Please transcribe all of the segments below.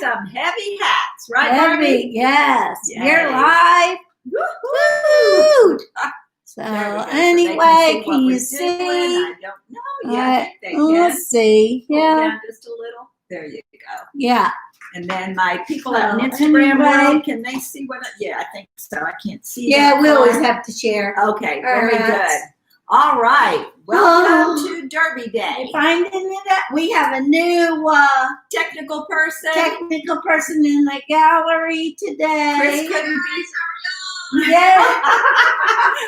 some heavy hats, right, Heavy, Barbie? yes. Yay. You're live. Woo-hoo. So anyway, can you see? I don't know yet. Let's see. Pull Yeah. down just a little. There you go. Yeah. And then my people on Instagram world, can they see what? Yeah, I think so. I can't see. Yeah, we always have to share. Okay, very good. All right. Welcome to Derby Day. Finding it out. We have a new technical person in the gallery today. Chris couldn't be. Yeah.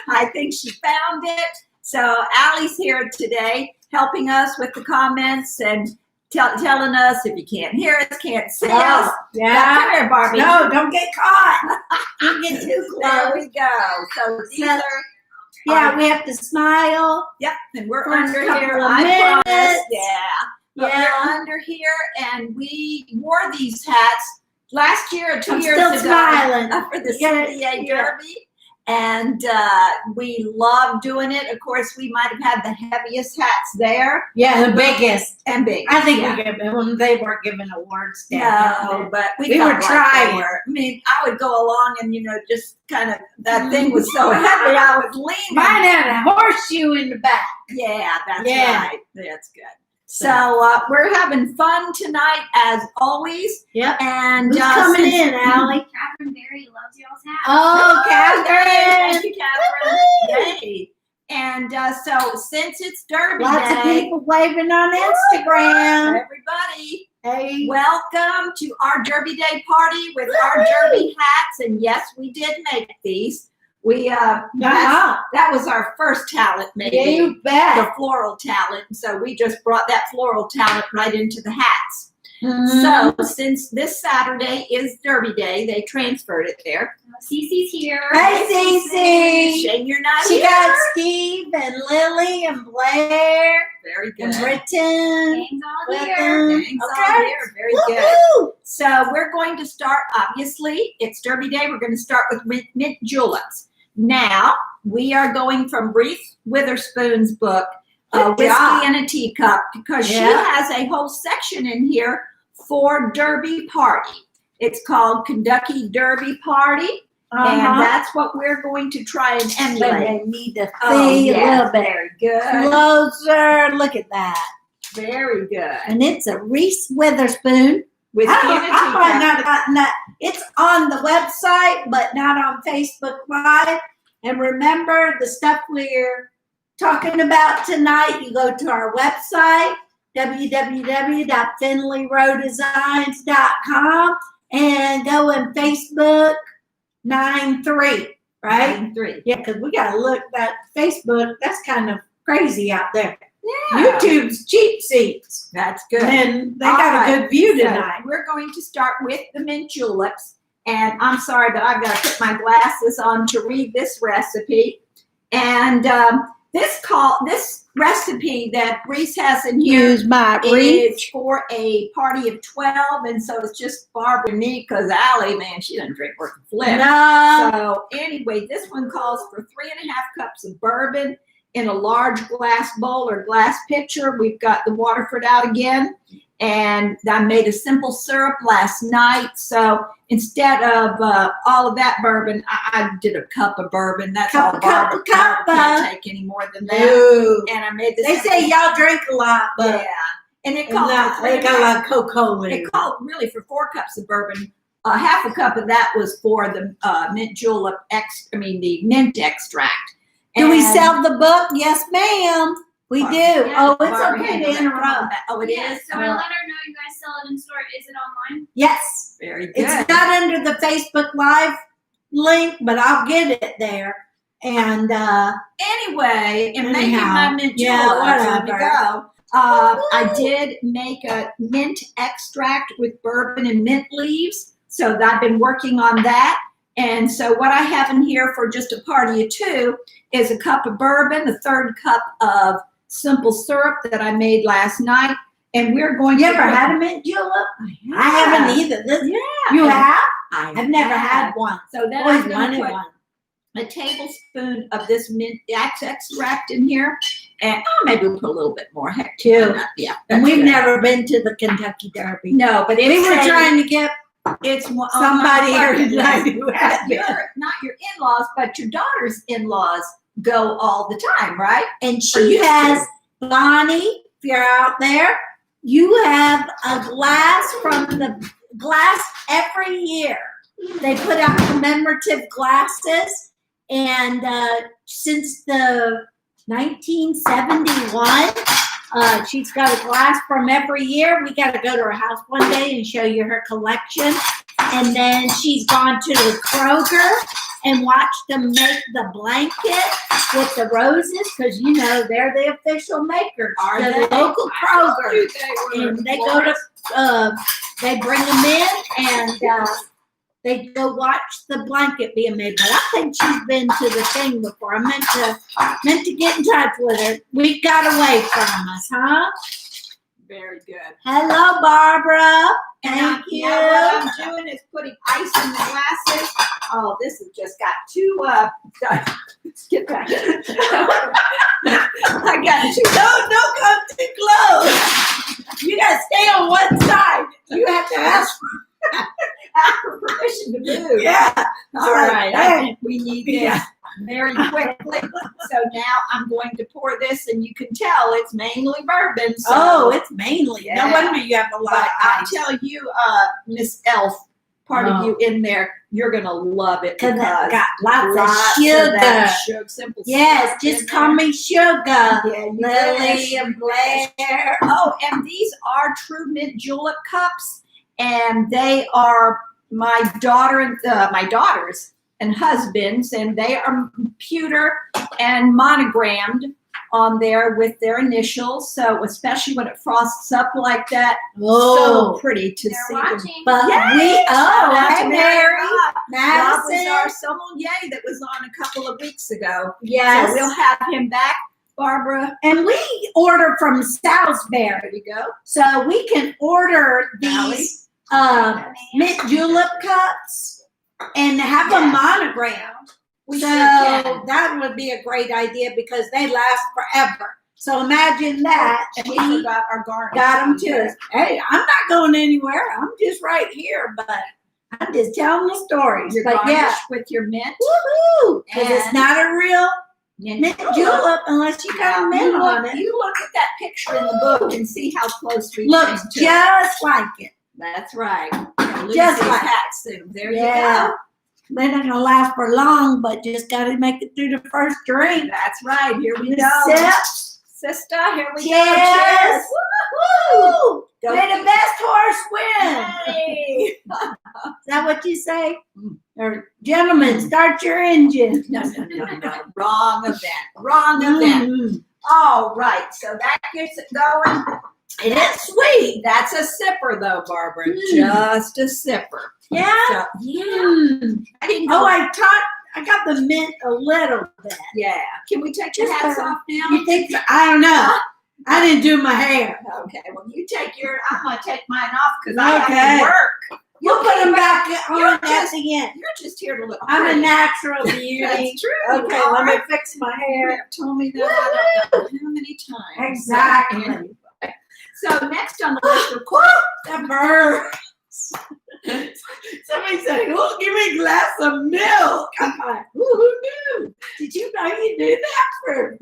I think she found it. So Allie's here today, helping us with the comments and telling us if you can't hear us, can't see us. Yeah. Come here, Barbie. No, don't get caught. Don't get too close. There we go. So these are. Yeah, we have to smile. Yep, and we're First under couple here. of I promise. minutes. Yeah. But we're under here, and we wore these hats last year or 2 years ago smiling. For the CDA Derby. And we love doing it. Of course, we might have had the heaviest hats there. Yeah, the biggest. And big. I think they weren't giving awards. No, but we were trying. I mean, I would go along and, just kind of, that thing was so heavy, I was leaning. Mine had a horseshoe in the back. Yeah, that's right. That's good. So we're having fun tonight, as always. Yep. And who's coming in, Allie? Catherine Berry loves y'all's hat. Oh, Catherine! Thank you, Catherine. Yay! And so since it's Derby Lots Day, of people waving on Instagram. Everybody, hey, welcome to our Derby Day party with our Derby hats. And yes, we did make these. We that was our first talent, maybe. Yeah, you bet. The floral talent. So we just brought that floral talent right into the hats. Mm-hmm. So since this Saturday is Derby Day, they transferred it there. Cece's here. Hey, Cece. Shane, you're not She here. got Steve and Lily and Blair. Very good. And Britton. Gang's all here. Gang's all here. Very good. So we're going to start, obviously, it's Derby Day. We're going to start with mint juleps. Now, we are going from Reese Witherspoon's book, Whiskey in a Teacup, because she has a whole section in here for Derby Party. It's called Kentucky Derby Party, and that's what we're going to try and emulate. They need to see a little bit. Very good. Closer. Look at that. Very good. And it's a Reese Witherspoon. Whiskey in a Teacup. I might not have gotten that. It's on the website, but not on Facebook Live. And remember, the stuff we're talking about tonight, you go to our website, www.finleyrodesigns.com, and go in Facebook 93, right? 93. Yeah, because we got to look at Facebook. That's kind of crazy out there. Yeah. YouTube's cheap seats. That's good. And they got a good view tonight. So we're going to start with the mint juleps. And I'm sorry, but I've got to put my glasses on to read this recipe. And this recipe that Reese has in here is for a party of 12. And so it's just Barbara and me, because Allie, man, she doesn't drink worth a flip. No. So anyway, this one calls for 3.5 cups of bourbon in a large glass bowl or glass pitcher. We've got the Waterford out again. And I made a simple syrup last night. So instead of all of that bourbon, I did a cup of bourbon. That's all Barbara can't take any more than that. No. And I made this. They say y'all drink a lot, but and it called they got a lot of cocoa in it. It called really for 4 cups of bourbon. Half a cup of that was for the mint julep the mint extract. Do we sell the book? Yes, ma'am. We do. Yeah. Oh, it's okay to interrupt. Oh, it is? So I'll let her know you guys sell it in store. Is it online? Yes. Very good. It's not under the Facebook Live link, but I'll get it there. And anyway, in making my mint juleps, let me go. I did make a mint extract with bourbon and mint leaves. So I've been working on that. And so what I have in here for just a party of 2 is a cup of bourbon, a 1/3 cup of simple syrup that I made last night. And we're going to... You ever had a mint julep? I haven't either. You have? I've never had one. So then I'm going to put a tablespoon of this mint extract in here. And maybe we'll put a little bit more. Heck, Two. Yeah. And that's we've good. never been to the Kentucky Derby. No, but We were trying to get it's somebody here tonight who had been. not your in-laws, but your daughter's in-laws go all the time, right? And she has, Bonnie, if you're out there, you have a glass from the glass every year. They put out commemorative glasses, and since the 1971, she's got a glass from every year. We got to go to her house one day and show you her collection. And then she's gone to the Kroger and watched them make the blanket with the roses, because you know they're the official makers. Are The they? local Kroger, and they go to, they bring them in, and they go watch the blanket being made. But I think she's been to the thing before. I meant to get in touch with her. We got away from us, huh? Very good. Hello, Barbara. And Thank you. now what I'm doing is putting ice in the glasses. Oh, this has just got too, let's get back. I got too. Don't come too close. You gotta stay on one side. You have to ask for permission to move. Yeah. All right. I Hey. think we need this Yeah. very quickly. So now I'm going to pour this, and you can tell it's mainly bourbon. So, Oh, it's mainly. Yeah. No wonder you have a lot but of I'll ice. tell you, Miss Elf, part of you in there, you're gonna love it Because because it's got lots of of sugar. that simple Yes, syrup in just call there. me Sugar. Yeah, you Lily wish, and you wish. Blair. Oh, and these are true mint julep cups, and they are my daughters and husbands, and they are pewter and monogrammed on there with their initials. So especially when it frosts up like that, so pretty to They're see watching. them. But Yay! Shout out hey, to Mary. Rob. Rob was Madison. our sommelier that was on a couple of weeks ago. Yes. So we'll have him back, Barbara. And we order from Salisbury. There we go. So we can order Valley. these mint julep cups and have them monogrammed. We So sure can. that would be a great idea because they last forever. So imagine that. And She we forgot our garnish. got them to us. Hey, I'm not going anywhere. I'm just right here, but I'm just telling the stories. Your But garnish yeah, with your mint. woohoo! Because it's And- not a real mint julep unless you got a mint you on look, it. you look at that picture in the book and see how close we Looks came to it. just like it. That's right. Just Lucy's like- hat soon. There Yeah. you go. They're not gonna last for long, but just gotta make it through the first drink. That's right. Here we go. Sip. Sister, here we Cheers. go. Cheers. Woo! Go. May the best horse win. Hey. Is that what you say? Mm. Or gentlemen, start your engine. No. Wrong event. Wrong event. Mm. All right. So that gets it going. It is sweet. That's a sipper, though, Barbara. Mm. Just a sipper. Yeah. So, yeah. Mm. I didn't Oh, know. I got the mint a little bit. Yeah. Can we take the Just hats a- off now? You think so? I don't know. I didn't do my hair. Okay. Well, you take your. I'm gonna take mine off because I have Okay. to work. We'll put them back You're on at just- the end. You're just here to look. I'm a pretty. natural beauty. That's true. Okay, You let me are. fix my You hair. have told me that I don't know how many times. Exactly. Anyway. So next on the list, of course, That burns. Somebody said, "Oh, give me a glass of milk." I'm like, "Who knew? Did you know you do that for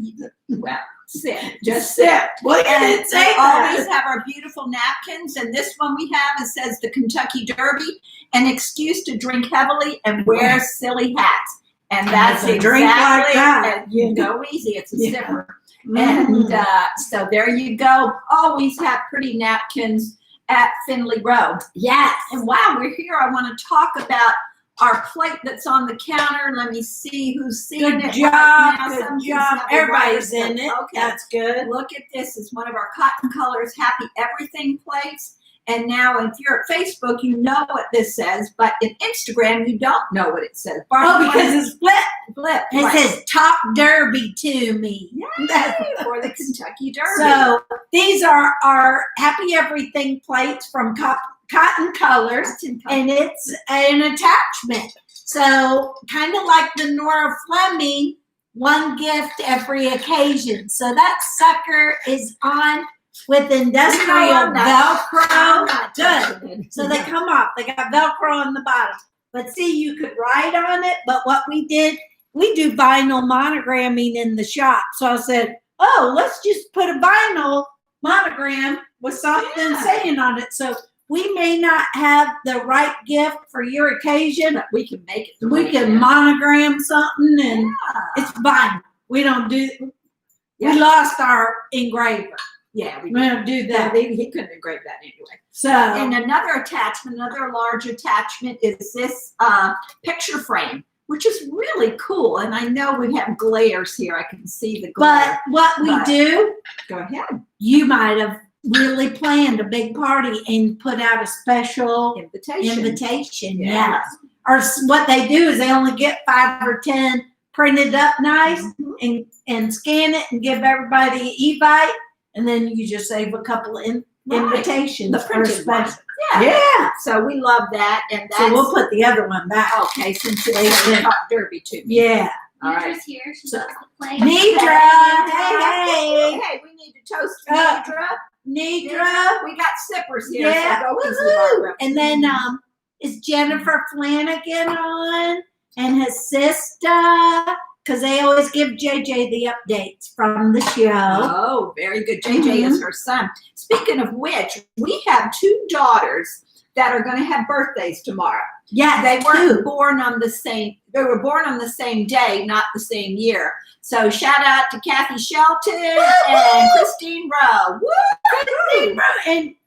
well, sip. Just sip?" Well, you And didn't say we always that. have our beautiful napkins, and this one we have, it says the Kentucky Derby, an excuse to drink heavily and wear silly hats. And that's It's a drink like exactly, that. and you go easy, it's a Yeah. sipper. Mm. And so there you go. Always have pretty napkins at Finley Road. Yes. And while we're here, I want to talk about our plate that's on the counter. Let me see who's seeing Good it job. right now. Good Some job. have the Everybody's writers, in it. Okay. That's good. Look at this. It's one of our Cotton Colors Happy Everything plates. And now if you're at Facebook, you know what this says, but in Instagram, you don't know what it says. Oh, Barbara, because it's flip. flip. It right. says "Top Derby" to me. Yay, for the Kentucky Derby. So these are our Happy Everything plates from Cotton Colors, and it's an attachment. So kind of like the Nora Fleming one gift every occasion. So that sucker is on with industrial Velcro. Good. So they come off. They got Velcro on the bottom. But see, you could write on it. But what we did, we do vinyl monogramming in the shop. So I said, oh, let's just put a vinyl monogram with something saying on it. So we may not have the right gift for your occasion, But we can make it. we can monogram something, and it's vinyl. We don't do. We lost our engraver. Yeah, We don't do that. he couldn't engrave that anyway. So And another attachment, another large attachment is this picture frame, which is really cool. And I know we have glares here. I can see the glare. but what we do, Go ahead. you might have really planned a big party and put out a special invitation. Yeah. Or what they do is they only get 5 or 10 printed up nice and scan it and give everybody an e-bite, and then you just save a couple of invitations The for printed special. ones. Yeah. Yeah. So we love that. And that's, So we'll put the other one back. okay, since it's talk derby too. Yeah. All right. Nidra's here. She loves to play. Nidra, hey. Hey, we need to toast Uh, Nidra. Nidra. We got sippers here. Yeah. So go easy, Woohoo. Barbara. And then is Jennifer Flanagan on and his sister? Because they always give JJ the updates from the show. Oh, very good. JJ is her son. Speaking of which, we have 2 daughters that are going to have birthdays tomorrow. Yeah, They weren't born on the same. They were born on the same day, not the same year. So shout out to Kathy Shelton and Christine Rowe. Woo!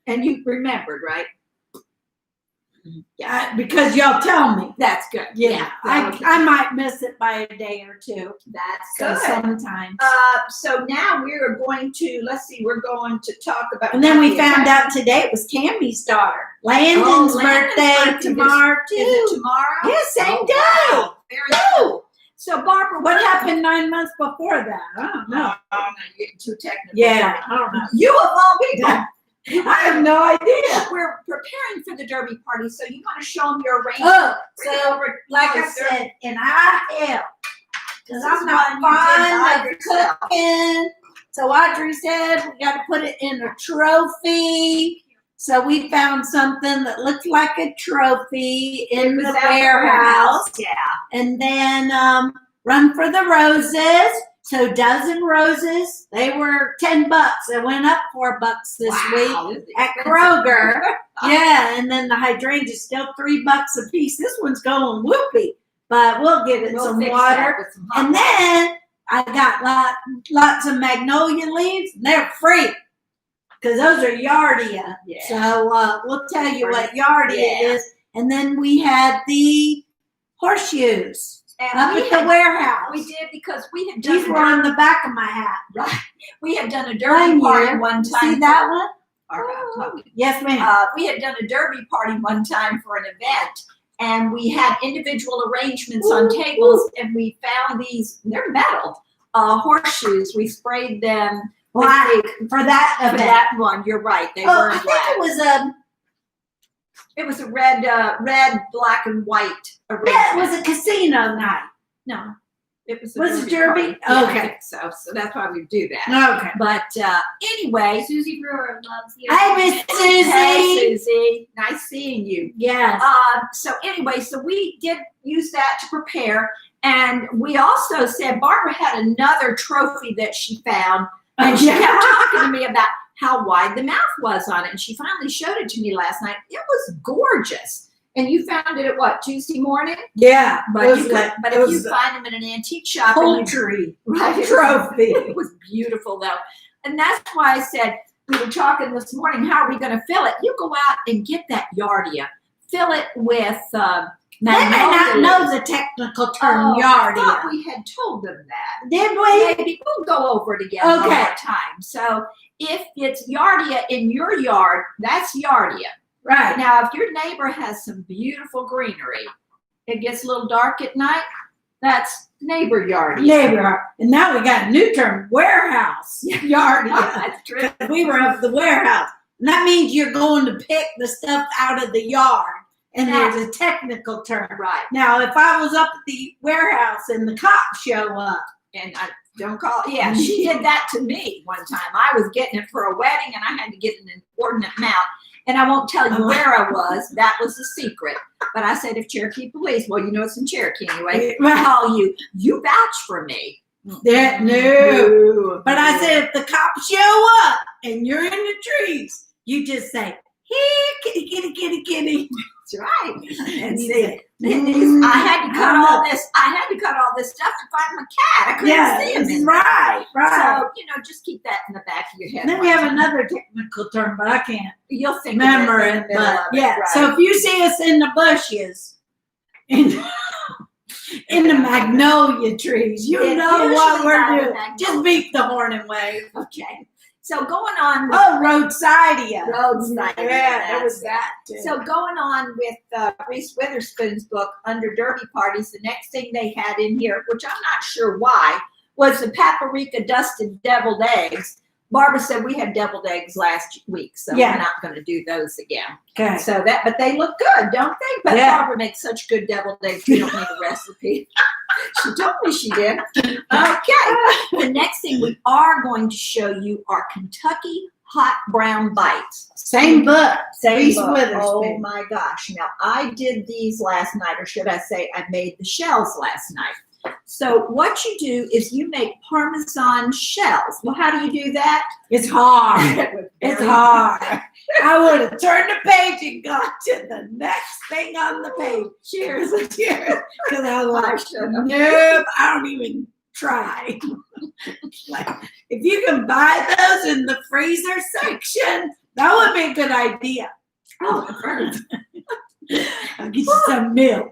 And you remembered, right? Yeah, because y'all tell me. That's good. Yeah, Okay. I might miss it by a day or two. That's So good. sometimes. So now we are going to, let's see, we're going to talk about. And then we found out today it was Tammy's daughter. Landon's birthday tomorrow too. Is it tomorrow? Yeah, same day. Wow. Very cool. So Barbara, What happened 9 months before that? I don't know. Oh, no, you're getting too technical. Yeah, I don't know. You of all people. I have no idea. We're preparing for the Derby party, so you want to show them your arrangement. Oh, Bring it so over like I closer. said, and I help. Because This I'm is not one you did fond by of yourself. cooking. So Audrey said we got to put it in a trophy. So we found something that looked like a trophy in It the was at warehouse. Yeah. And then Run for the Roses. So dozen roses. They were $10. They went up $4 this week Wow, this is at expensive. Kroger. Yeah, and then the hydrangea's still $3 a piece. This one's going whoopee, but we'll give it We'll some fix water. that with some hot And then I got lots of magnolia leaves. They're free because those are Yardia. Yeah. So we'll tell you what Yardia is. And then we had the horseshoes And up we at the had- warehouse. We did because we had done These were on the back of my hat. we had done a derby Right party here. one You time. see that one? All right, I'm talking. Yes, ma'am. We had done a derby party one time for an event, and we had individual arrangements on tables, and we found these. They're metal horseshoes. We sprayed them Black with for that for event. that one. You're right. They Oh, I were think black. it was It was a red, black, and white arrangement. yeah, it was a casino night. No, it was. Was it derby? party. Yeah, Okay. I think so that's why we do that. Okay. But anyway, Susie Brewer loves you. Hey, Miss Susie. hey Susie, nice seeing you. Yes. So anyway, so we did use that to prepare, and we also said Barbara had another trophy that she found, and she kept talking to me about how wide the mouth was on it, and she finally showed it to me last night. It was gorgeous. And you found it at what, Tuesday morning? Yeah. But it was you like, but it if was you find them in an antique shop, and you- poultry right, it was- trophy. It was beautiful though. And that's why I said, we were talking this morning, how are we going to fill it? You go out and get that Yardia. Fill it with They may not know the technical term I Yardia. thought we had told them that. Did we? Maybe we'll go over it again one Okay. more time. So if it's Yardia in your yard, that's Yardia. Right. Now, if your neighbor has some beautiful greenery, it gets a little dark at night, that's neighbor Yardia. Neighbor. And now we got a new term, warehouse Yardia. That's true. We were up the warehouse. And that means you're going to pick the stuff out of the yard. And there's a technical term. Right. Now, if I was up at the warehouse and the cops show up, And I don't call it, yeah, she did that to me one time. I was getting it for a wedding and I had to get an inordinate amount. And I won't tell you where I was. That was the secret. But I said, if Cherokee police, well, you know it's in Cherokee anyway, call you, you vouch for me. That no. But I said, if the cops show up and you're in the trees, you just say, "Here, kitty, kitty, kitty, kitty." That's right. And You see, say, I had to cut all this. I had to cut all this stuff to find my cat. I couldn't see him. In right. So just keep that in the back of your head. Then we have another technical term, but I can't You'll think remember of it. it. In the middle But of it, yeah, right. so if you see us in the bushes, in the magnolia trees, you It's know what usually we're by the doing. magnolia. Just beep the horn and wave. Okay. So going on with Roadside. roadside. Yeah, there was that too. So going on with Reese Witherspoon's book, Under Derby Parties, the next thing they had in here, which I'm not sure why, was the paprika dusted deviled eggs. Barbara said we had deviled eggs last week, so Yeah. we're not going to do those again. Okay. So but they look good, don't they? But Yeah. Barbara makes such good deviled eggs, we don't need a recipe. She told me she did. Okay. The next thing we are going to show you are Kentucky hot brown bites. Same book. Reese book. Witherspoon. Oh my gosh. Now I did these last night, or should I say I made the shells last night. So what you do is you make Parmesan shells. Well, how do you do that? It's hard. It's hard. I would have turned the page and got to the next thing on the page. Cheers. Cheers. Because I was like, nope, I don't even try. Like, if you can buy those in the freezer section, that would be a good idea. Oh, it burns. I'll get you some milk.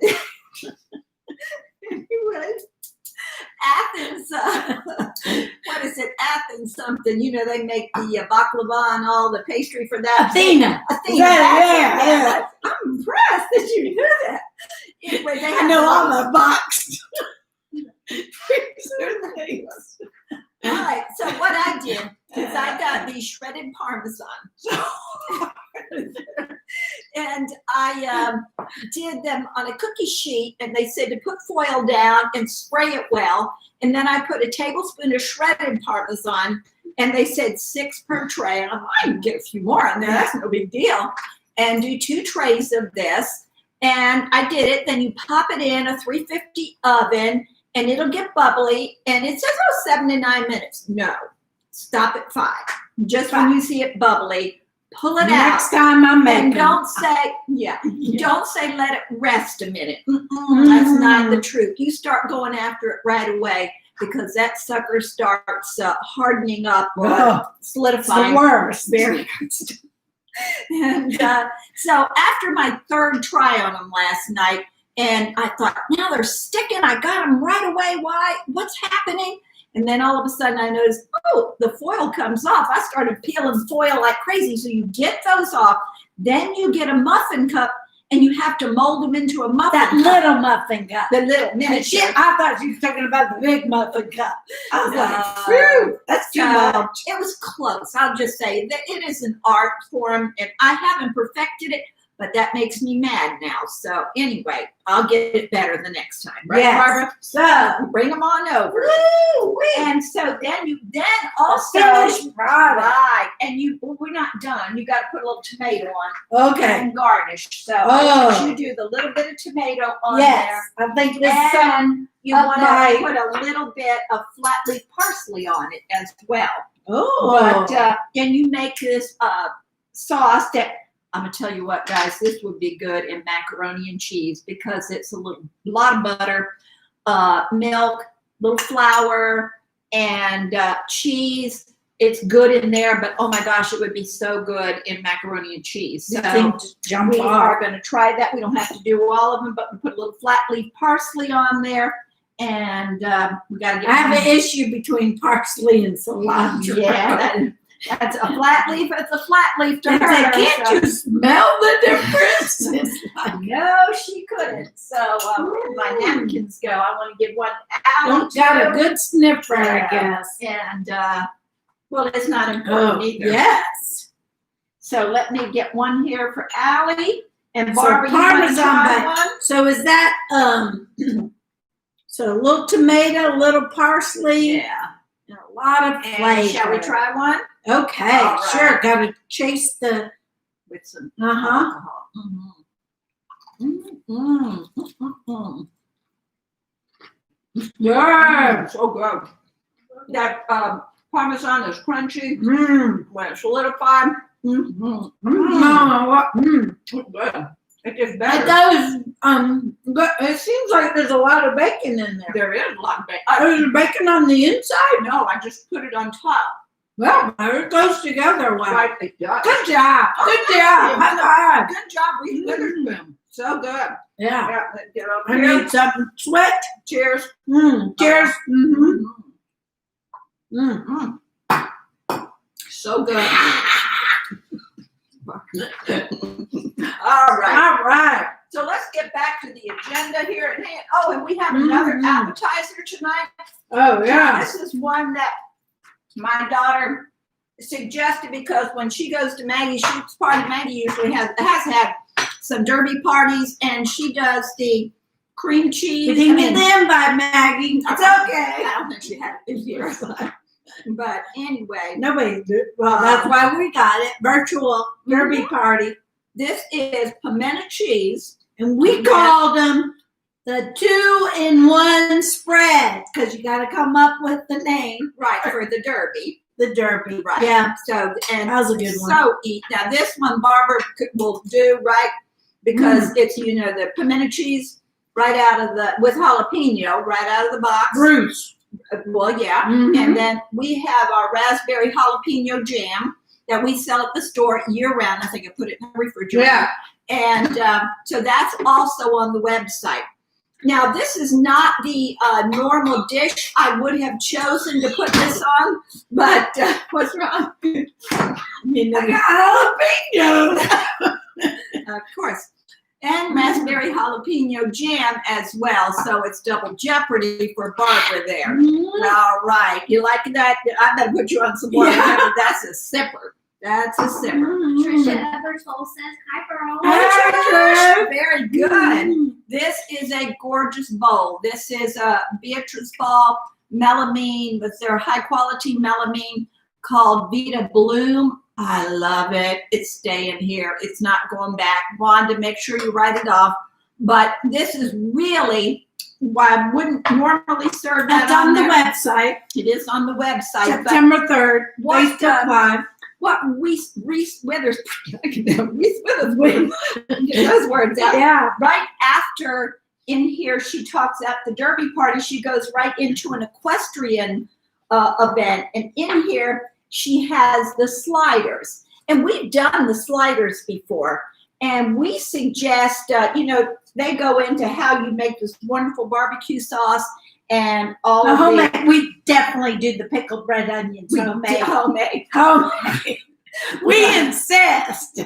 Anyway, Athens, what is it? Athens something. They make the baklava and all the pastry for that. Athena. Athena. Yeah. I'm impressed that you knew that. Anyway, they I have know all those. the boxed freezer things. All right. So what I did is I got these shredded Parmesan. And I did them on a cookie sheet, and they said to put foil down and spray it well. And then I put a tablespoon of shredded Parmesan, and they said 6 per tray. And I'm like, I can get a few more on there. That's no big deal. And do 2 trays of this. And I did it. Then you pop it in a 350 oven, and it'll get bubbly. And it says, 7 to 9 minutes. No, stop at 5. Just when you see it bubbly, pull it out. Next time I'm making. And don't say, don't say let it rest a minute. That's not the truth. You start going after it right away, because that sucker starts hardening up or solidifying. It's the worst. Very good stuff. And so after my 3rd try on them last night, and I thought, now they're sticking. I got them right away. Why? What's happening? And then all of a sudden I noticed, the foil comes off. I started peeling foil like crazy. So you get those off. Then you get a muffin cup, and you have to mold them into a muffin That cup. little muffin cup. The little miniature. I thought you were talking about the big muffin cup. I was No. like, phew, that's too much. It was close. I'll just say that it is an art form, and I haven't perfected it, but that makes me mad now. So anyway, I'll get it better the next time. Right, Yes. Barbara? So, Bring them on over. woo, And so then also, finished product. right, and we're not done. You got to put a little tomato on Okay. and garnish. So I Oh. want you to do the little bit of tomato on Yes, I think this there. And you of want my- to put a little bit of flat leaf parsley on it as well. Oh. But and you make this sauce that I'm gonna tell you what, guys, this would be good in macaroni and cheese, because it's a lot of butter, milk, little flour, and cheese. It's good in there, but oh my gosh, it would be so good in macaroni and cheese. So jump we off. are going to try that. We don't have to do all of them, but we put a little flat leaf parsley on there, and we got to get. I have an issue between parsley and cilantro. Yeah, that's a flat leaf. It's a flat leaf to And her. I said, can't so- you smell the difference? It's like, No, she couldn't. So where did my napkins go? I want to give one out. got a good sniffer, Yeah. I guess. And well, it's not important either. yes. So let me get one here for Allie. And So Barbara, you want to Parmesan try bun. one? So is that So a little tomato, a little parsley, Yeah. and a lot of And flavor. shall we try one? Okay, All right. sure. Got to chase the. With some Uh-huh. alcohol. Mm-hmm. Yeah. So good. That Parmesan is crunchy. When it's solidified. Mama, what? It's good. It gets It better. does. It seems like there's a lot of bacon in there. There is a lot of bacon. Is there bacon on the inside? No, I just put it on top. Well, it goes together well. Right, it does. Good job. Good job. Yeah. High five. Good job, Reese Witherspoon. So good. Yeah. Yeah, let's get up I here. need some sweat. Cheers. Cheers. So good. All right. All right. So let's get back to the agenda here at hand. Oh, and we have another appetizer tonight. Oh, yeah. This is one that my daughter suggested because when she goes to Maggie's Shoots party, Maggie usually has had some derby parties, and she does the cream cheese. We didn't get the invite, Maggie. It's okay. I don't think she had it this year. But anyway, Nobody did. Well, that's why we got it. Virtual derby party. this is pimento cheese. And we called them the 2-in-1 spread because you got to come up with the name. Right, for the derby. The derby. Right. Yeah. So, and That was a good one. so eat. Now this one Barbara will do, right? Because it's, the pimento cheese right out of with jalapeno, right out of the box. Bruce. Well, yeah. And then we have our raspberry jalapeno jam that we sell at the store year round. I think I put it in the refrigerator. Yeah. And so that's also on the website. Now, this is not the normal dish I would have chosen to put this on, but what's wrong? I got jalapeno. Of course. And raspberry jalapeno jam as well, so it's double jeopardy for Barbara there. All right. You like that? I better put you on some more. Yeah. That's a sipper. That's a sipper. Trisha Eversole says, "Hi, girl." Hi, Trish. Very good. This is a gorgeous bowl. This is a Beatrice Ball melamine with their high quality melamine called Vita Bloom. I love it. It's staying here. It's not going back. Wanda, make sure you write it off. But this is really why I wouldn't normally serve that That's on the there. website. It is on the website. But September 3rd. What, Facebook Live. what Reese Withers, Reese Witherspoon, get those words out. Yeah. Right after in here, she talks at the derby party. She goes right into an equestrian event. And in here, she has the sliders. And we've done the sliders before. And we suggest, they go into how you make this wonderful barbecue sauce and all The of homemade. We definitely do the pickled red onions. Homemade. homemade. Homemade. We insist.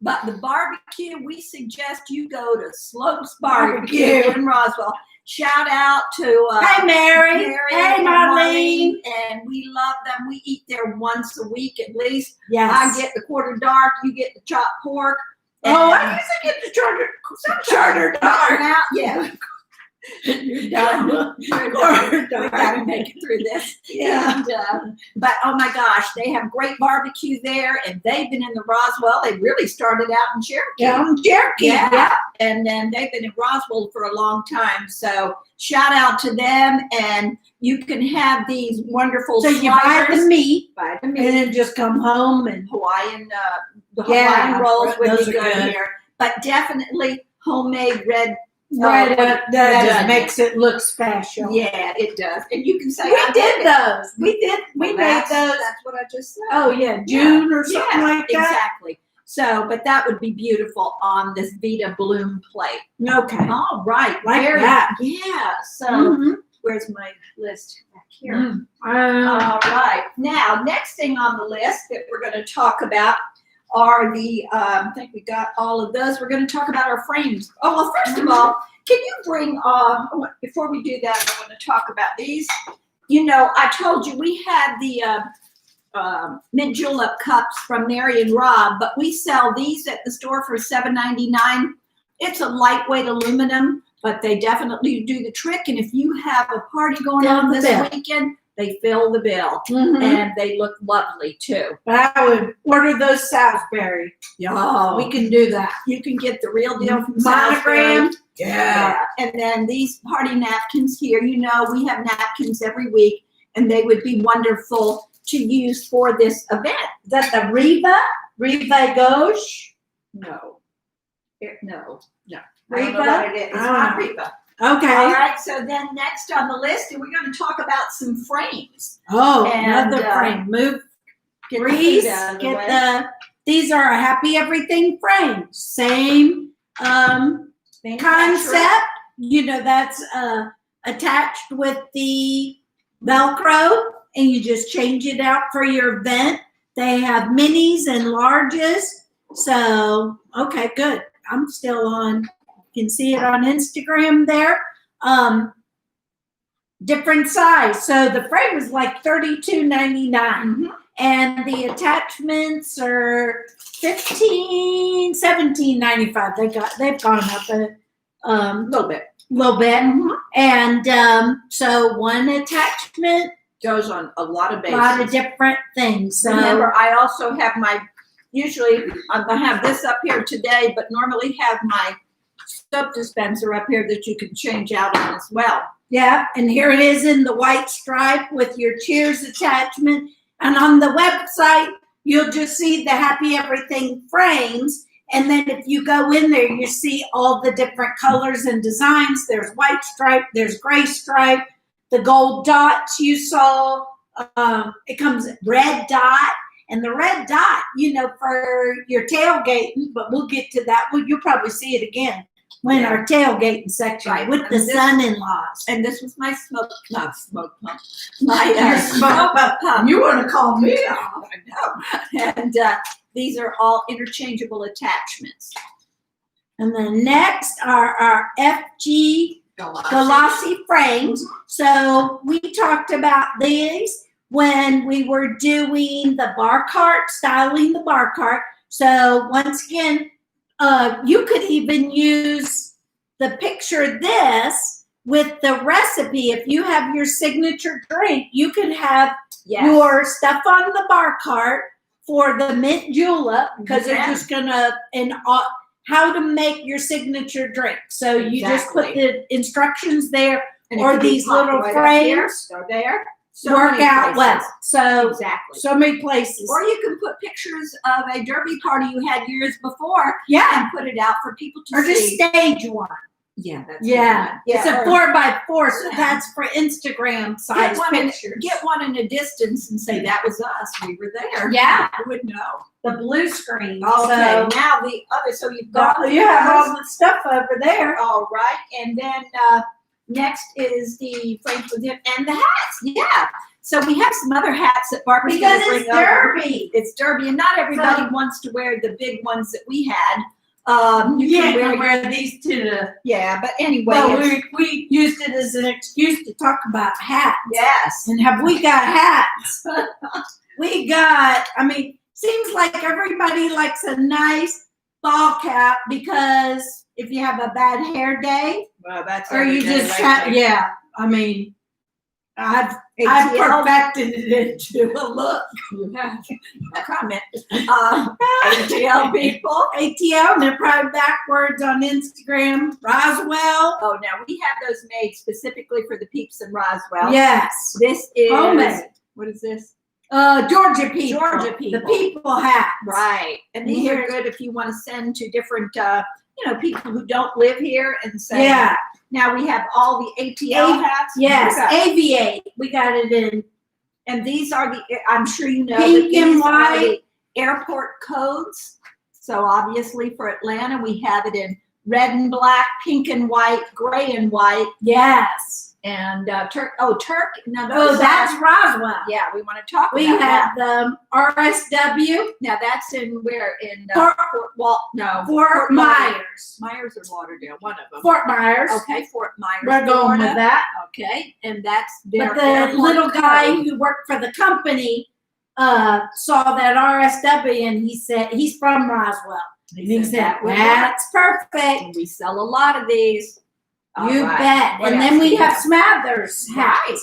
But the barbecue, we suggest you go to Slopes Barbecue in Roswell. Shout out to Hey, Mary. Mary Hey, and Marlene. and we love them. We eat there once a week at least. Yes. I get the quarter dark, you get the chopped pork. Oh, and- I guess I get the charter dark. Now, yeah. You're done. You're done. We gotta make it through this. Yeah. And, but oh my gosh, they have great barbecue there, and they've been in the Roswell. They really started out in Cherokee. Down Cherokee. Yeah. And then they've been in Roswell for a long time. So shout out to them, and you can have these wonderful So you buy the meat buy the and meat. then just come home and Hawaiian, the Yeah, Hawaiian rolls would those be are good good. here. But definitely homemade red. that red just onion. makes it look special. Yeah, it does. And you can say, We I did it. those. We made That's- those. That's what I just said. Oh yeah, June or something like that. Exactly. So, but that would be beautiful on this Vita Bloom plate. Okay. All right. Like very, that. Yeah. So, Mhm. where's my list? Back here. Mm. All right. Now, next thing on the list that we're going to talk about are the, I think we got all of those. We're going to talk about our frames. Oh, well, first of all, can you bring, before we do that, I want to talk about these. I told you we had the mint julep cups from Mary and Rob, but we sell these at the store for $7.99 It's a lightweight aluminum, but they definitely do the trick. And if you have a party going Fill on the this bill. weekend, they fill the bill. Mhm. And they look lovely too. But I would order those Salisbury. Yeah, We can do that. you can get the real deal from Monogram. Salisbury. Yeah. And then these party napkins here, you know, we have napkins every week, and they would be wonderful to use for this event. Is that the Riva Gauche? No. No. I Riva? don't know what it is. It's I don't not know. Riva. Okay. All right, so then next on the list, and we're going to talk about some frames. Oh, And, another frame. Move, Get the Reese, food out of the get way. these are a happy everything frame. Same concept. You know, that's attached with the Velcro, and you just change it out for your event. They have minis and larges. So, okay, good. I'm still on. You can see it on Instagram there. Different size. So the frame is like $32.99. Mhm. And the attachments are $17.95. They've gone up a little bit. little bit. And so one attachment, Goes on a lot of a bases. lot of different things. So Remember, I also have usually I'm going to have this up here today, but normally have my soap dispenser up here that you can change out on as well. yeah, and here it is in the white stripe with your cheers attachment. And on the website, you'll just see the Happy Everything frames. And then if you go in there, you see all the different colors and designs. There's white stripe, there's gray stripe, the gold dots you saw. It comes red dot. And the red dot, you know, for your tailgating, but we'll get to that. Well, you'll probably see it again when our tailgating section Right. with the And this- son-in-laws. And this was my smoke pump. My Your smoke pump. You want to call me out? I know. And these are all interchangeable attachments. And then next are our FG glossy frames. So we talked about these when we were doing the bar cart, styling the bar cart. So once again, you could even use the picture this with the recipe. If you have your signature drink, you can have your stuff on the bar cart for the mint julep, because they're just gonna, how to make your signature drink. So you just put the instructions there, And or it could be these popped little right up here, frames or there. So work many out well. places. So Exactly. so many places. Or you can put pictures of a derby party you had years before Yeah, and put it out for people to or just see. stage one. Yeah, that's Yeah, good. it's a or 4x4, so Yeah. that's for Instagram size pictures. Get one in a distance and say that was us. We were there. Yeah. You would know. The blue screen. Okay, So now the other. So you've got you have all the stuff over there. all right, and then next is the frames with it and the hats. Yeah. So we have some other hats that Barbara's Because gonna it's bring over. derby. It's derby, and not everybody wants to wear the big ones that we had. You Yeah, can wear these to the. yeah, but anyway, Well, it's- we used it as an excuse to talk about hats. yes. And have we got hats? We got, I mean, seems like everybody likes a nice ball cap, because if you have a bad hair day, Well, that's or you every day just lately. yeah, I mean, I've ATL, perfected it into a look. you have no comment. ATL people. ATL, and they're probably backwards on Instagram. Roswell. Oh, now we have those made specifically for the peeps in Roswell. Yes. This is Homemade. What is this? Georgia people. Georgia people. The people hat. Right. And these are good if you want to send to different, people who don't live here and say. Yeah. Now we have all the ATL hats. Yes. Okay. Aviate. We got it in. And these are I'm sure you know. Pink that and these are white. the airport codes. So obviously for Atlanta, we have it in red and black, pink and white, gray and white, Yes. and Turk. Now Oh, those that's are, Roswell. yeah. We want to talk We about that. have the RSW, Now that's in where in Fort- Fort Myers. Myers or Lauderdale, one of them. Fort Myers. Okay, Fort Myers. We're going Florida. with that. Okay, and that's their But the airport little guy code. who worked for the company saw that RSW, and he said he's from Roswell. He said that would work. That's perfect. And we sell a lot of these. All You right. bet. What And else then we do have Smathers hats, Right.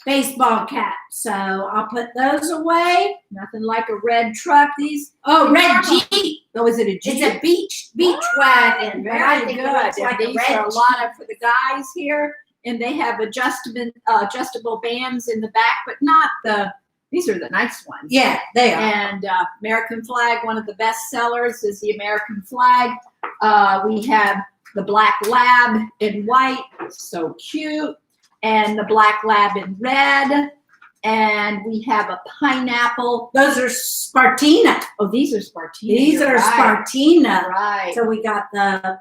baseball caps. So I'll put those away. Nothing like a red truck. These. Oh, red normal. Jeep. Oh, is it a Jeep? It's a beach wagon. But I Very think good. it looks And like a these red are a lot of for the guys here, and they have adjustable bands in the back, but not the. These are the nice ones. Yeah, they are. And American flag. One of the best sellers is the American flag. We have the black lab in white, so cute, and the black lab in red. And we have a pineapple. Those are Spartina. Oh, these are Spartina. These You're are right. Spartina. Right. So we got the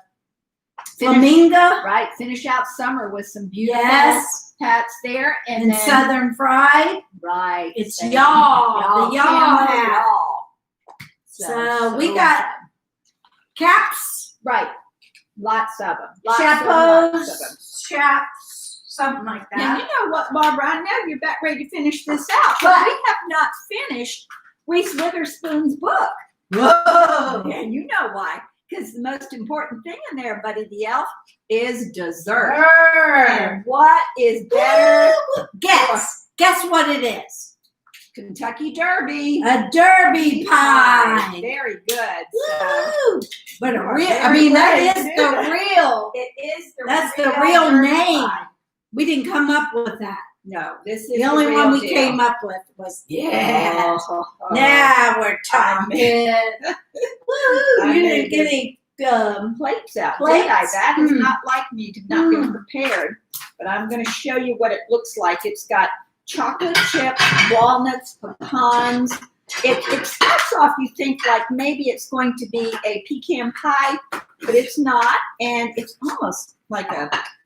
Finish- flamingo. Right. Finish out summer with some beautiful Yes. hats there. And And then, Southern Fried. right. It's Same. y'all, the y'all camo, hat. y'all. So we got caps, right. Lots of them. Lots chapeaus, chaps, something like And that. you know what, Barbara? I know you're about ready to finish this out, but we have not finished Reese Witherspoon's book. Whoa. And you know why? Because the most important thing in there, Buddy the Elf, is dessert. Grr. And what is better? Guess what it is? Kentucky Derby. A Derby pie. Very good. Woo. But a You are real, I very mean, that right is to do the that. real. It is the That's the real Derby name. pie. We didn't come up with that. No, this is The only real one we deal. came up with was, yeah. Oh. Now we're talking. I Woo. You made didn't get any plates out. Plates? Did I? That is Hmm. not like me to not be prepared. But I'm going to show you what it looks like. It's got chocolate chips, walnuts, pecans. It starts off, you think like maybe it's going to be a pecan pie, but it's not. And it's almost like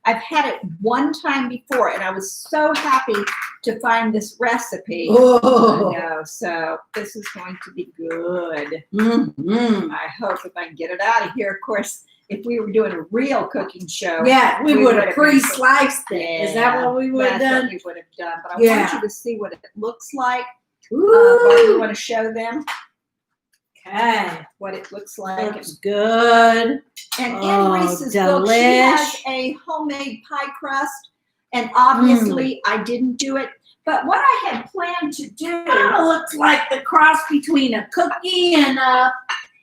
I've had it one time before, and I was so happy to find this recipe. Oh. I know, so this is going to be good. Mm-hmm. I hope if I can get it out of here. Of course, if we were doing a real cooking show, Yeah, we We would would've have pre-sliced it. Yeah, Is that what we would have that's done? what we would have done. But I Yeah. want you to see what it looks like. Ooh. Barbara, you want to show them Okay. what it looks like? Looks good. And Oh, in Reese's book, she has delish. a homemade pie crust. And obviously, I didn't do it. But what I had planned to do Kind of looks like the cross between a cookie and a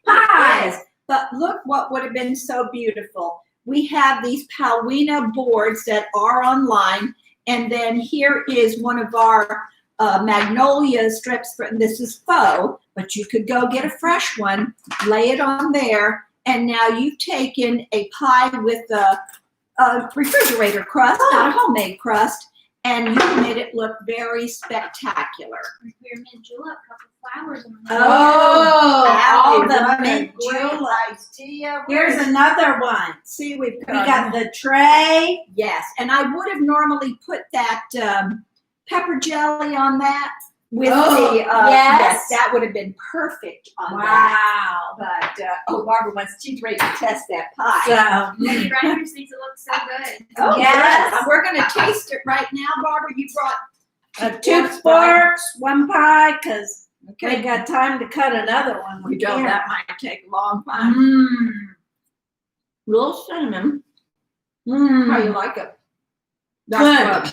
pie. Yes, but look what would have been so beautiful. We have these Palwina boards that are online, and then here is one of our magnolia strips. This is faux, but you could go get a fresh one, lay it on there, and now you've taken a pie with a refrigerator crust, not a homemade crust, and you made it look very spectacular. Spearmint julep, couple flowers on Oh, there. all What the a mint great juleps. idea. Here's another one. See, we've We got the tray. yes, and I would have normally put that pepper jelly on that with Oh, the yes. that would have been perfect on that. Wow. But Barbara wants she's ready to test that pie. So, Lady Grinders thinks it looks so good. Oh yes. yes, we're gonna taste it right now, Barbara. You brought two forks, one pie, because we Okay, got time to cut another one. you don't. That might take a long time. Mmm. Little cinnamon. How Mmm. you like it? Good.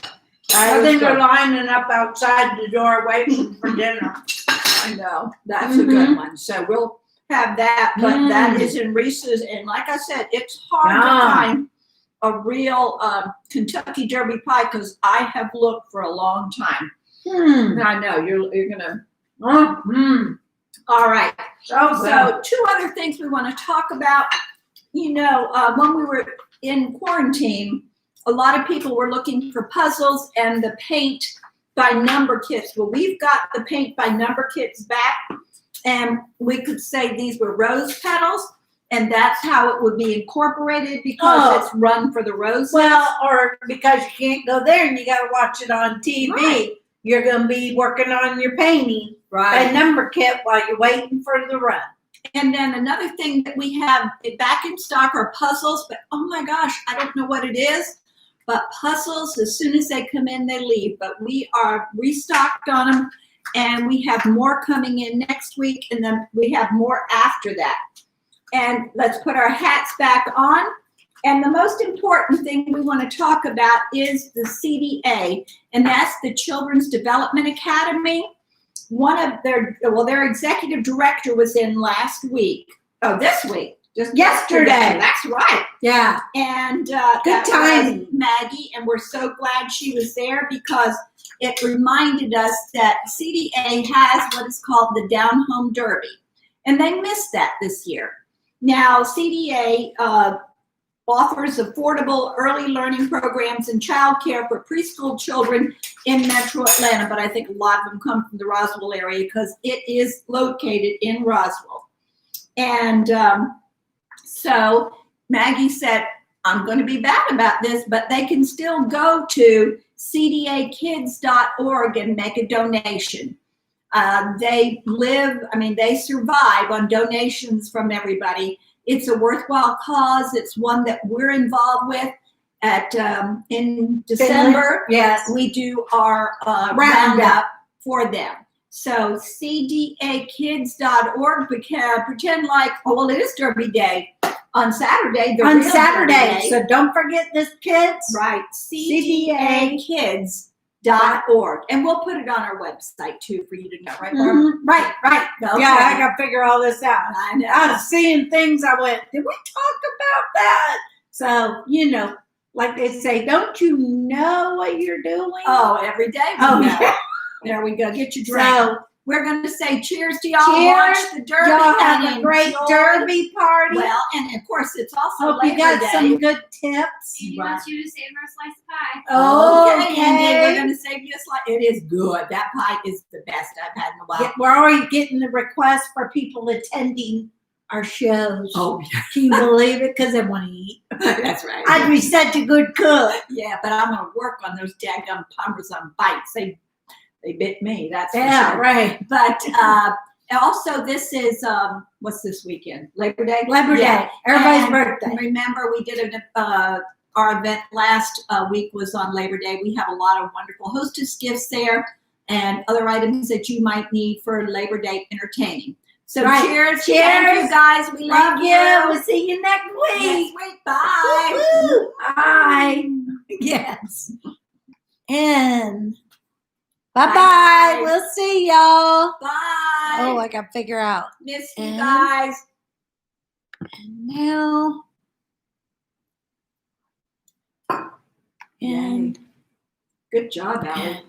I was think they're good. lining up outside the door waiting for dinner. I know. That's a good one. So we'll have that, but that Mm. is in Reese's. And like I said, it's hard Yum. to find a real Kentucky Derby pie because I have looked for a long time. Hmm. And I know you're gonna. Mm-hmm. All right. So So two other things we want to talk about. You know, when we were in quarantine, a lot of people were looking for puzzles and the paint by number kits. Well, we've got the paint by number kits back, and we could say these were rose petals, and that's how it would be incorporated because Oh. it's run for the roses. well, or because you can't go there and you got to watch it on TV. Right. You're going to be working on your painting by number kit while you're waiting for the run. And then another thing that we have back in stock are puzzles, but oh my gosh, I don't know what it is. But puzzles, as soon as they come in, they leave. But we are restocked on them, and we have more coming in next week, and then we have more after that. And let's put our hats back on. And the most important thing we want to talk about is the CDA, and that's the Children's Development Academy. One of their executive director was in last week. Oh, this week. Just yesterday. That's right. Yeah. And Good timing. Maggie, and we're so glad she was there because it reminded us that CDA has what is called the Down Home Derby, and they missed that this year. Now, CDA offers affordable early learning programs and childcare for preschool children in Metro Atlanta, but I think a lot of them come from the Roswell area because it is located in Roswell. And so Maggie said, I'm going to be bad about this, but they can still go to cdakids.org and make a donation. They survive on donations from everybody. It's a worthwhile cause. It's one that we're involved with. In December, yes, we do our roundup for them. So cdakids.org, pretend like, it is Derby Day on Saturday. On Saturday. So don't forget this, kids. Right. cdakids.org. And we'll put it on our website too for you to know, right, Barbara? Mm-hmm. Right. Okay. Yeah, I got to figure all this out. I know. I was seeing things. I went, did we talk about that? So, like they say, don't you know what you're doing? Oh, every day. Yeah. There we go. Get your drink. So, we're going to say cheers to y'all. Cheers. Watch the Derby. y'all have and a great enjoy. Derby party. Well, and of course, it's also Hope you Labor got Day. some good tips. Andy wants you to save her a slice of pie. Okay, and then we're going to save you a slice. It is good. That pie is the best I've had in a while. Yeah, we're already getting the requests for people attending our shows. Oh, yeah. Can you believe it? Because they want to eat. That's right. I'd be such a good cook. Yeah, but I'm going to work on those daggum Parmesan bites. They bit me. That's for Yeah, sure. right. But also, this is what's this weekend? Labor Day. Labor Day. Everybody's And birthday. Remember, we did our event last week was on Labor Day. We have a lot of wonderful hostess gifts there and other items that you might need for Labor Day entertaining. So Right. cheers. Cheers. Thank you guys. We love Thank you. you. We'll see you next Next week. week. Bye. Woo-hoo. Bye. Yes. And bye-bye. Bye. We'll see y'all. Bye. Oh, I got to figure out. Miss you And- guys. And now. And Good job, Allie.